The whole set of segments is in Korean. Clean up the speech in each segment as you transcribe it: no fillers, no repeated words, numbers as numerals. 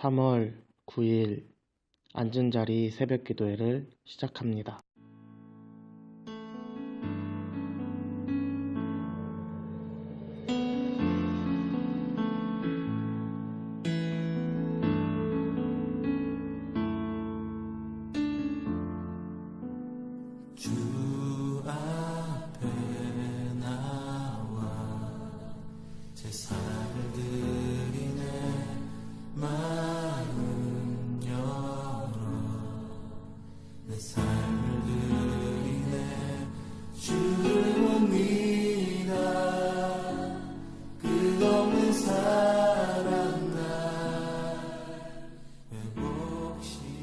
3월 9일 앉은 자리 새벽 기도회를 시작합니다. 주 앞에 나와 제사를 드리네 마음 열어 내 삶을 드리네 주를 믿어 끝없는 사랑 날 회복시키네.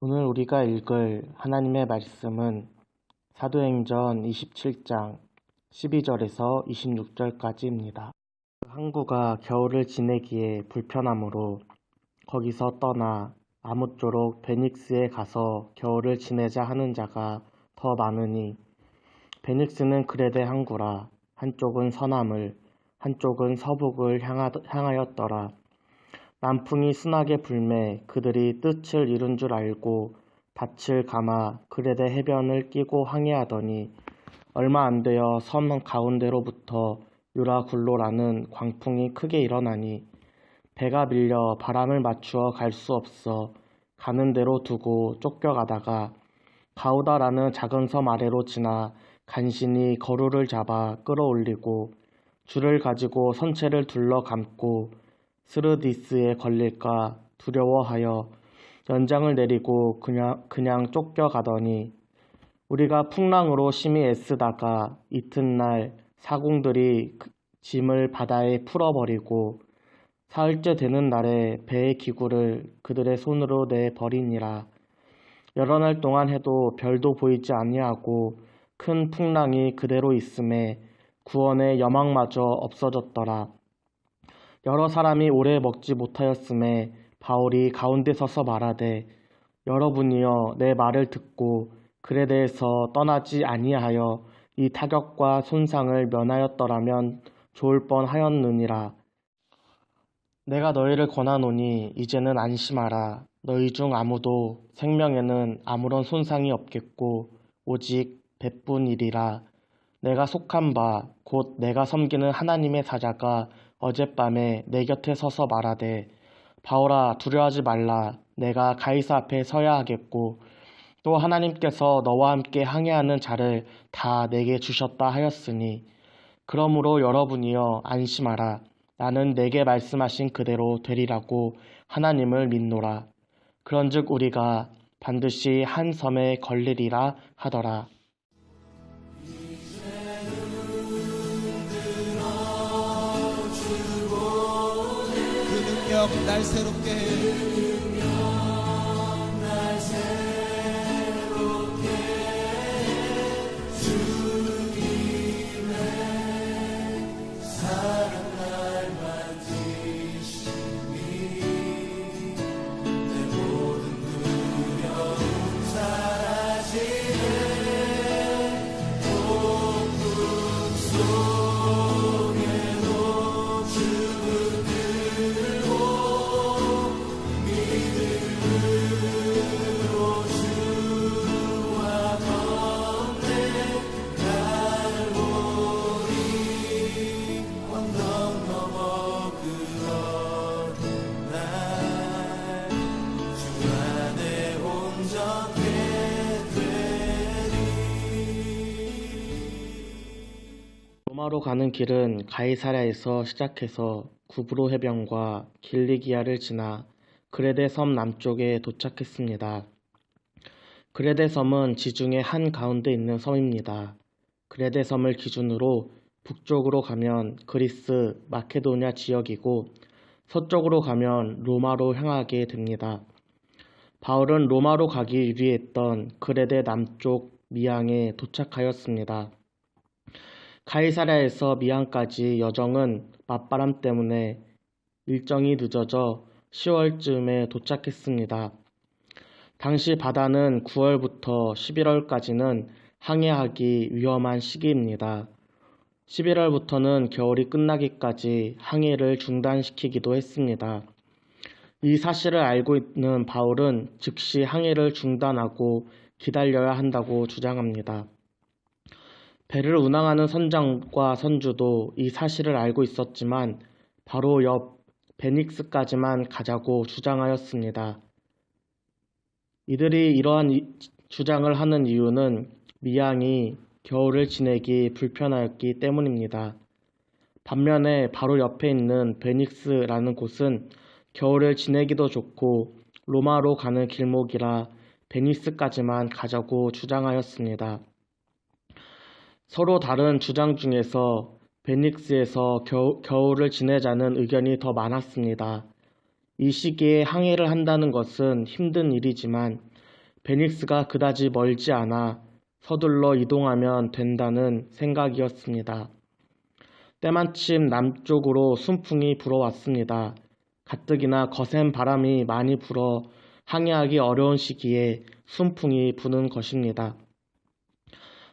오늘 우리가 읽을 하나님의 말씀은 사도행전 27장 12절에서 26절까지입니다. 항구가 겨울을 지내기에 불편하므로 거기서 떠나 아무쪼록 베닉스에 가서 겨울을 지내자 하는 자가 더 많으니 베닉스는 그레데 항구라. 한쪽은 서남을 한쪽은 서북을 향하였더라. 남풍이 순하게 불매 그들이 뜻을 이룬 줄 알고 닻을 감아 그레데 해변을 끼고 항해하더니 얼마 안 되어 섬 가운데로부터 유라굴로라는 광풍이 크게 일어나니 배가 밀려 바람을 맞추어 갈 수 없어 가는 대로 두고 쫓겨가다가 가우다라는 작은 섬 아래로 지나 간신히 거루를 잡아 끌어올리고 줄을 가지고 선체를 둘러 감고 스르디스에 걸릴까 두려워하여 연장을 내리고 그냥 쫓겨가더니 우리가 풍랑으로 심히 애쓰다가 이튿날 사공들이 짐을 바다에 풀어버리고 사흘째 되는 날에 배의 기구를 그들의 손으로 내버리니라. 여러 날 동안 해도 별도 보이지 아니하고 큰 풍랑이 그대로 있음에 구원의 여망마저 없어졌더라. 여러 사람이 오래 먹지 못하였음에 바울이 가운데 서서 말하되 여러분이여 내 말을 듣고 그레데에서 떠나지 아니하여 이 타격과 손상을 면하였더라면 좋을 뻔하였느니라. 내가 너희를 권하노니 이제는 안심하라. 너희 중 아무도 생명에는 아무런 손상이 없겠고 오직 배뿐이리라. 내가 속한 바 곧 내가 섬기는 하나님의 사자가 어젯밤에 내 곁에 서서 말하되 바울아 두려워하지 말라. 내가 가이사 앞에 서야 하겠고 또 하나님께서 너와 함께 항해하는 자를 다 내게 주셨다 하였으니 그러므로 여러분이여 안심하라. 나는 내게 말씀하신 그대로 되리라고 하나님을 믿노라. 그런즉 우리가 반드시 한 섬에 걸리리라 하더라. 그 능력 날 새롭게 해. 로마로 가는 길은 가이사랴에서 시작해서 구브로 해변과 길리기아를 지나 그레데 섬 남쪽에 도착했습니다. 그레데 섬은 지중해 한 가운데 있는 섬입니다. 그레데 섬을 기준으로 북쪽으로 가면 그리스, 마케도니아 지역이고 서쪽으로 가면 로마로 향하게 됩니다. 바울은 로마로 가기 유리했던 그레데 남쪽 미항에 도착하였습니다. 가이사랴에서 미항까지 여정은 맞바람 때문에 일정이 늦어져 10월쯤에 도착했습니다. 당시 바다는 9월부터 11월까지는 항해하기 위험한 시기입니다. 11월부터는 겨울이 끝나기까지 항해를 중단시키기도 했습니다. 이 사실을 알고 있는 바울은 즉시 항해를 중단하고 기다려야 한다고 주장합니다. 배를 운항하는 선장과 선주도 이 사실을 알고 있었지만 바로 옆 베닉스까지만 가자고 주장하였습니다. 이들이 이러한 주장을 하는 이유는 미양이 겨울을 지내기 불편하였기 때문입니다. 반면에 바로 옆에 있는 베닉스라는 곳은 겨울을 지내기도 좋고 로마로 가는 길목이라 베니스까지만 가자고 주장하였습니다. 서로 다른 주장 중에서 베닉스에서 겨울을 지내자는 의견이 더 많았습니다. 이 시기에 항해를 한다는 것은 힘든 일이지만 베닉스가 그다지 멀지 않아 서둘러 이동하면 된다는 생각이었습니다. 때마침 남쪽으로 순풍이 불어왔습니다. 가뜩이나 거센 바람이 많이 불어 항해하기 어려운 시기에 순풍이 부는 것입니다.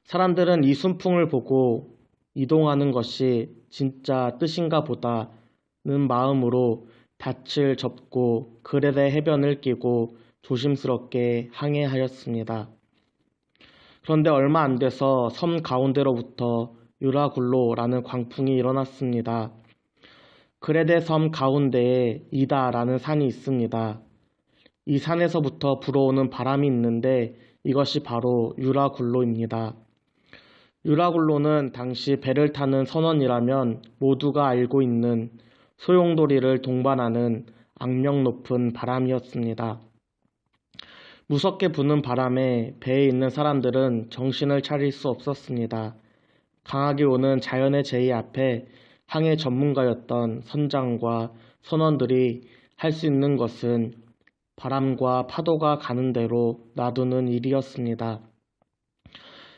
사람들은 이 순풍을 보고 이동하는 것이 진짜 뜻인가 보다는 마음으로 닻을 접고 그레데 해변을 끼고 조심스럽게 항해하였습니다. 그런데 얼마 안 돼서 섬 가운데로부터 유라굴로라는 광풍이 일어났습니다. 그레데 섬 가운데에 이다라는 산이 있습니다. 이 산에서부터 불어오는 바람이 있는데 이것이 바로 유라굴로입니다. 유라굴로는 당시 배를 타는 선원이라면 모두가 알고 있는 소용돌이를 동반하는 악명 높은 바람이었습니다. 무섭게 부는 바람에 배에 있는 사람들은 정신을 차릴 수 없었습니다. 강하게 오는 자연의 제의 앞에 항해 전문가였던 선장과 선원들이 할 수 있는 것은 바람과 파도가 가는 대로 놔두는 일이었습니다.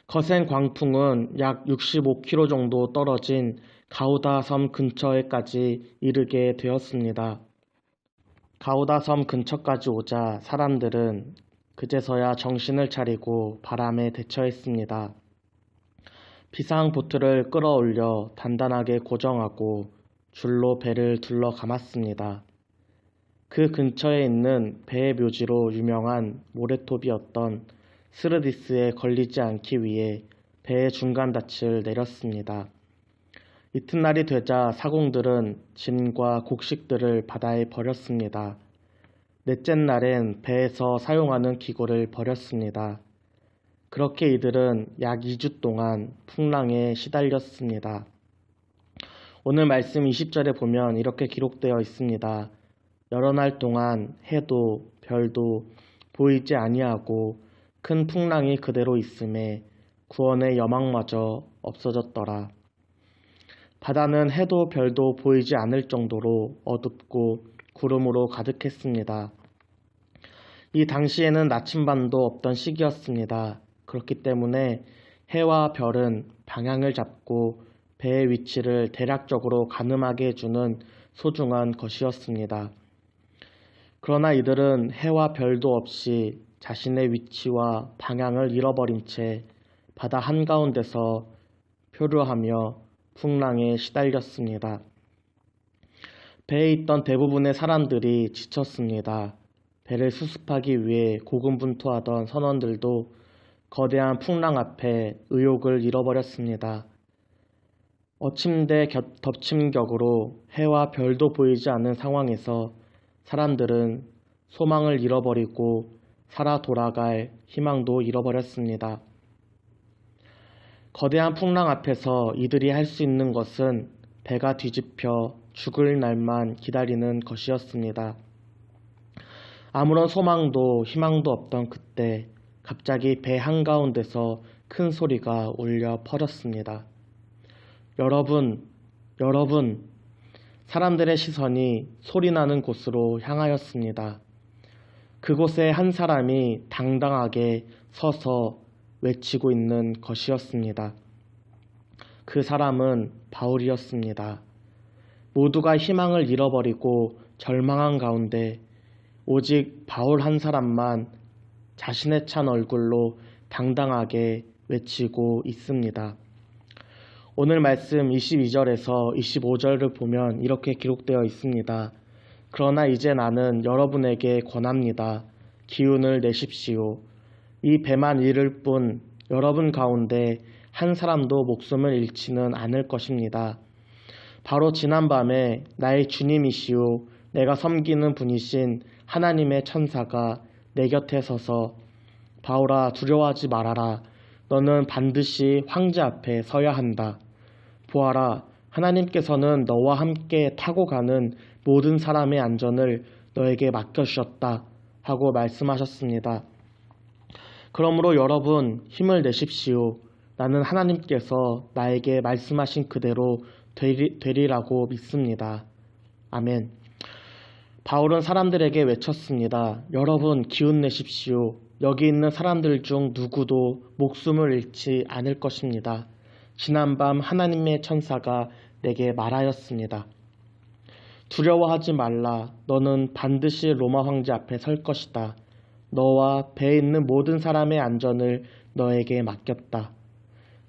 거센 광풍은 약 65km 정도 떨어진 가우다 섬 근처에까지 이르게 되었습니다. 가우다 섬 근처까지 오자 사람들은 그제서야 정신을 차리고 바람에 대처했습니다. 비상보트를 끌어올려 단단하게 고정하고 줄로 배를 둘러 감았습니다. 그 근처에 있는 배의 묘지로 유명한 모래톱이었던 스르디스에 걸리지 않기 위해 배의 중간 닻을 내렸습니다. 이튿날이 되자 사공들은 짐과 곡식들을 바다에 버렸습니다. 넷째 날엔 배에서 사용하는 기구를 버렸습니다. 그렇게 이들은 약 2주 동안 풍랑에 시달렸습니다. 오늘 말씀 20절에 보면 이렇게 기록되어 있습니다. 여러 날 동안 해도 별도 보이지 아니하고 큰 풍랑이 그대로 있음에 구원의 여망마저 없어졌더라. 바다는 해도 별도 보이지 않을 정도로 어둡고 구름으로 가득했습니다. 이 당시에는 나침반도 없던 시기였습니다. 그렇기 때문에 해와 별은 방향을 잡고 배의 위치를 대략적으로 가늠하게 해주는 소중한 것이었습니다. 그러나 이들은 해와 별도 없이 자신의 위치와 방향을 잃어버린 채 바다 한가운데서 표류하며 풍랑에 시달렸습니다. 배에 있던 대부분의 사람들이 지쳤습니다. 배를 수습하기 위해 고군분투하던 선원들도 거대한 풍랑 앞에 의욕을 잃어버렸습니다. 어침대 덮침격으로 해와 별도 보이지 않는 상황에서 사람들은 소망을 잃어버리고 살아 돌아갈 희망도 잃어버렸습니다. 거대한 풍랑 앞에서 이들이 할 수 있는 것은 배가 뒤집혀 죽을 날만 기다리는 것이었습니다. 아무런 소망도 희망도 없던 그때 갑자기 배 한가운데서 큰 소리가 울려 퍼졌습니다. 여러분, 사람들의 시선이 소리나는 곳으로 향하였습니다. 그곳에 한 사람이 당당하게 서서 외치고 있는 것이었습니다. 그 사람은 바울이었습니다. 모두가 희망을 잃어버리고 절망한 가운데 오직 바울 한 사람만 자신의 찬 얼굴로 당당하게 외치고 있습니다. 오늘 말씀 22절에서 25절을 보면 이렇게 기록되어 있습니다. 그러나 이제 나는 여러분에게 권합니다. 기운을 내십시오. 이 배만 잃을 뿐 여러분 가운데 한 사람도 목숨을 잃지는 않을 것입니다. 바로 지난밤에 나의 주님이시오 내가 섬기는 분이신 하나님의 천사가 내 곁에 서서 바울아 두려워하지 말아라. 너는 반드시 황제 앞에 서야 한다. 보아라 하나님께서는 너와 함께 타고 가는 모든 사람의 안전을 너에게 맡겨주셨다 하고 말씀하셨습니다. 그러므로 여러분 힘을 내십시오. 나는 하나님께서 나에게 말씀하신 그대로 되리라고 믿습니다. 아멘. 바울은 사람들에게 외쳤습니다. 여러분 기운 내십시오. 여기 있는 사람들 중 누구도 목숨을 잃지 않을 것입니다. 지난밤 하나님의 천사가 내게 말하였습니다. 두려워하지 말라. 너는 반드시 로마 황제 앞에 설 것이다. 너와 배에 있는 모든 사람의 안전을 너에게 맡겼다.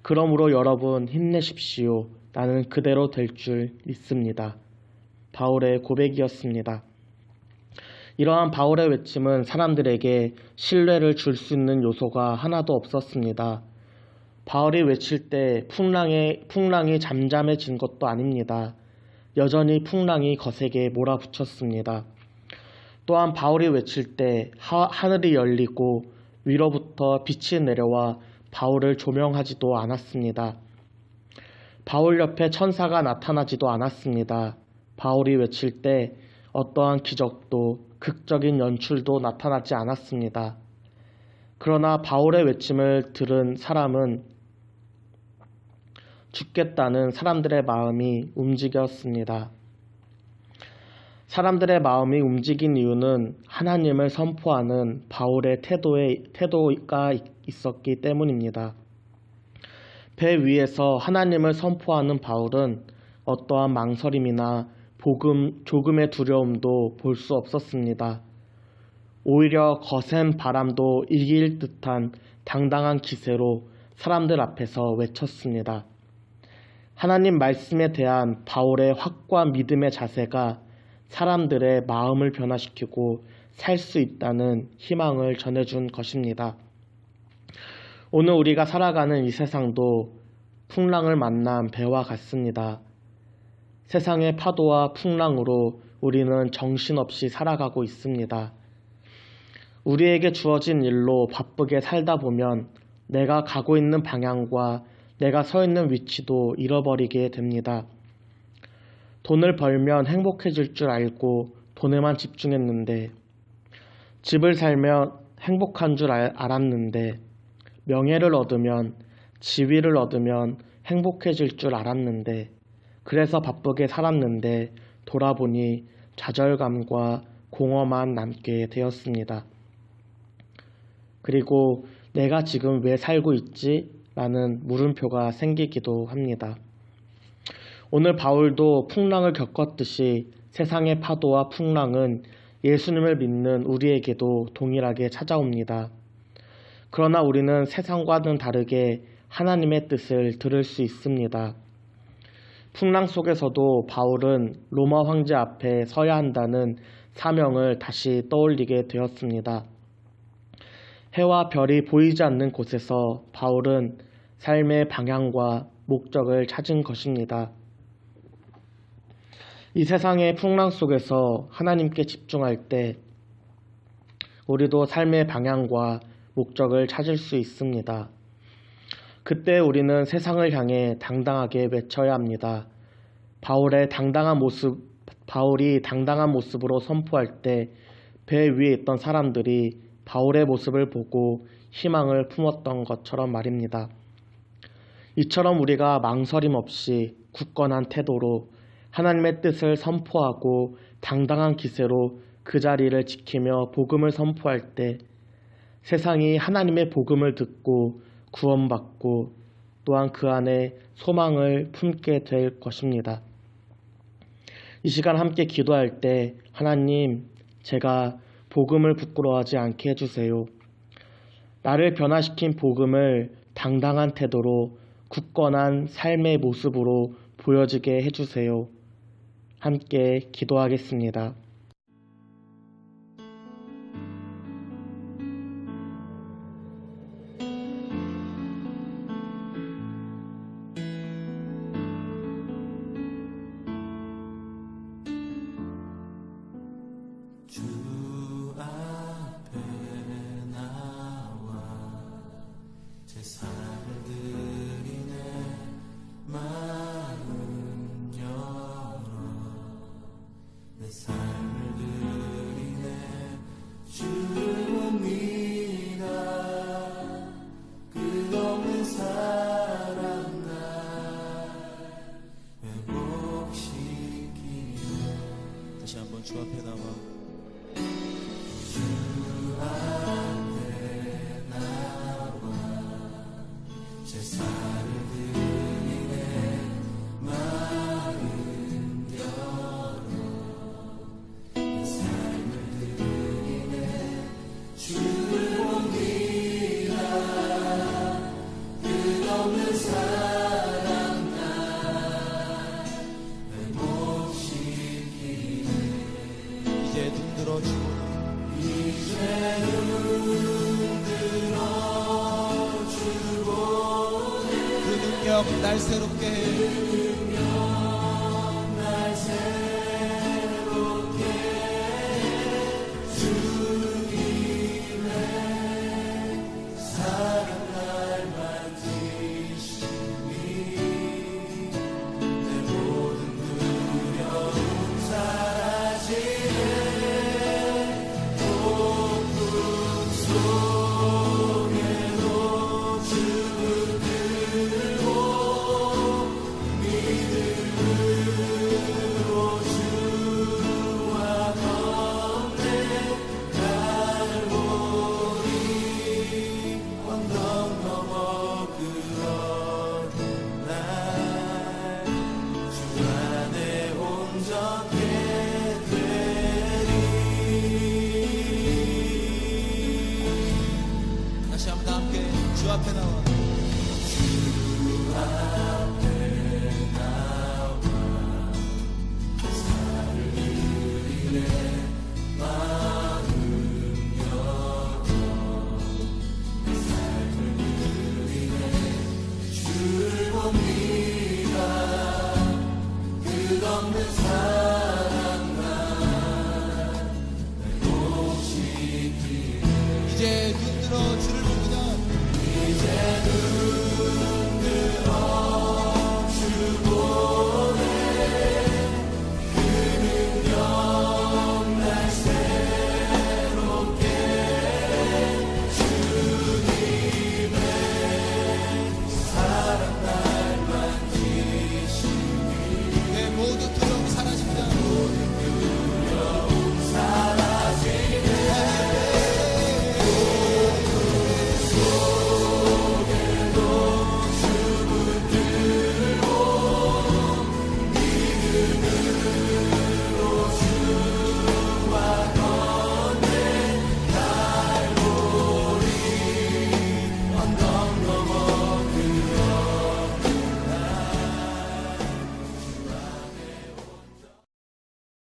그러므로 여러분 힘내십시오. 나는 그대로 될 줄 믿습니다. 바울의 고백이었습니다. 이러한 바울의 외침은 사람들에게 신뢰를 줄 수 있는 요소가 하나도 없었습니다. 바울이 외칠 때 풍랑이 잠잠해진 것도 아닙니다. 여전히 풍랑이 거세게 몰아붙였습니다. 또한 바울이 외칠 때 하늘이 열리고 위로부터 빛이 내려와 바울을 조명하지도 않았습니다. 바울 옆에 천사가 나타나지도 않았습니다. 바울이 외칠 때 어떠한 기적도 극적인 연출도 나타나지 않았습니다. 그러나 바울의 외침을 들은 사람은 죽겠다는 사람들의 마음이 움직였습니다. 사람들의 마음이 움직인 이유는 하나님을 선포하는 바울의 태도가 있었기 때문입니다. 배 위에서 하나님을 선포하는 바울은 어떠한 망설임이나 조금의 두려움도 볼 수 없었습니다. 오히려 거센 바람도 이길 듯한 당당한 기세로 사람들 앞에서 외쳤습니다. 하나님 말씀에 대한 바울의 확고한 믿음의 자세가 사람들의 마음을 변화시키고 살 수 있다는 희망을 전해준 것입니다. 오늘 우리가 살아가는 이 세상도 풍랑을 만난 배와 같습니다. 세상의 파도와 풍랑으로 우리는 정신없이 살아가고 있습니다. 우리에게 주어진 일로 바쁘게 살다 보면 내가 가고 있는 방향과 내가 서 있는 위치도 잃어버리게 됩니다. 돈을 벌면 행복해질 줄 알고 돈에만 집중했는데, 집을 살면 행복한 줄 알았는데, 명예를 얻으면, 지위를 얻으면 행복해질 줄 알았는데, 그래서 바쁘게 살았는데 돌아보니 좌절감과 공허만 남게 되었습니다. 그리고 내가 지금 왜 살고 있지? 라는 물음표가 생기기도 합니다. 오늘 바울도 풍랑을 겪었듯이 세상의 파도와 풍랑은 예수님을 믿는 우리에게도 동일하게 찾아옵니다. 그러나 우리는 세상과는 다르게 하나님의 뜻을 들을 수 있습니다. 풍랑 속에서도 바울은 로마 황제 앞에 서야 한다는 사명을 다시 떠올리게 되었습니다. 해와 별이 보이지 않는 곳에서 바울은 삶의 방향과 목적을 찾은 것입니다. 이 세상의 풍랑 속에서 하나님께 집중할 때 우리도 삶의 방향과 목적을 찾을 수 있습니다. 그때 우리는 세상을 향해 당당하게 외쳐야 합니다. 바울이 당당한 모습으로 선포할 때 배 위에 있던 사람들이 바울의 모습을 보고 희망을 품었던 것처럼 말입니다. 이처럼 우리가 망설임 없이 굳건한 태도로 하나님의 뜻을 선포하고 당당한 기세로 그 자리를 지키며 복음을 선포할 때 세상이 하나님의 복음을 듣고 구원받고 또한 그 안에 소망을 품게 될 것입니다. 이 시간 함께 기도할 때 하나님, 제가 복음을 부끄러워하지 않게 해주세요. 나를 변화시킨 복음을 당당한 태도로 굳건한 삶의 모습으로 보여지게 해주세요. 함께 기도하겠습니다. 주를 봅니다. 끝없는 사랑 나 회복시키네. 이제 눈 들어주고 이제 눈 들어주고 그 능력 날 새롭게 해.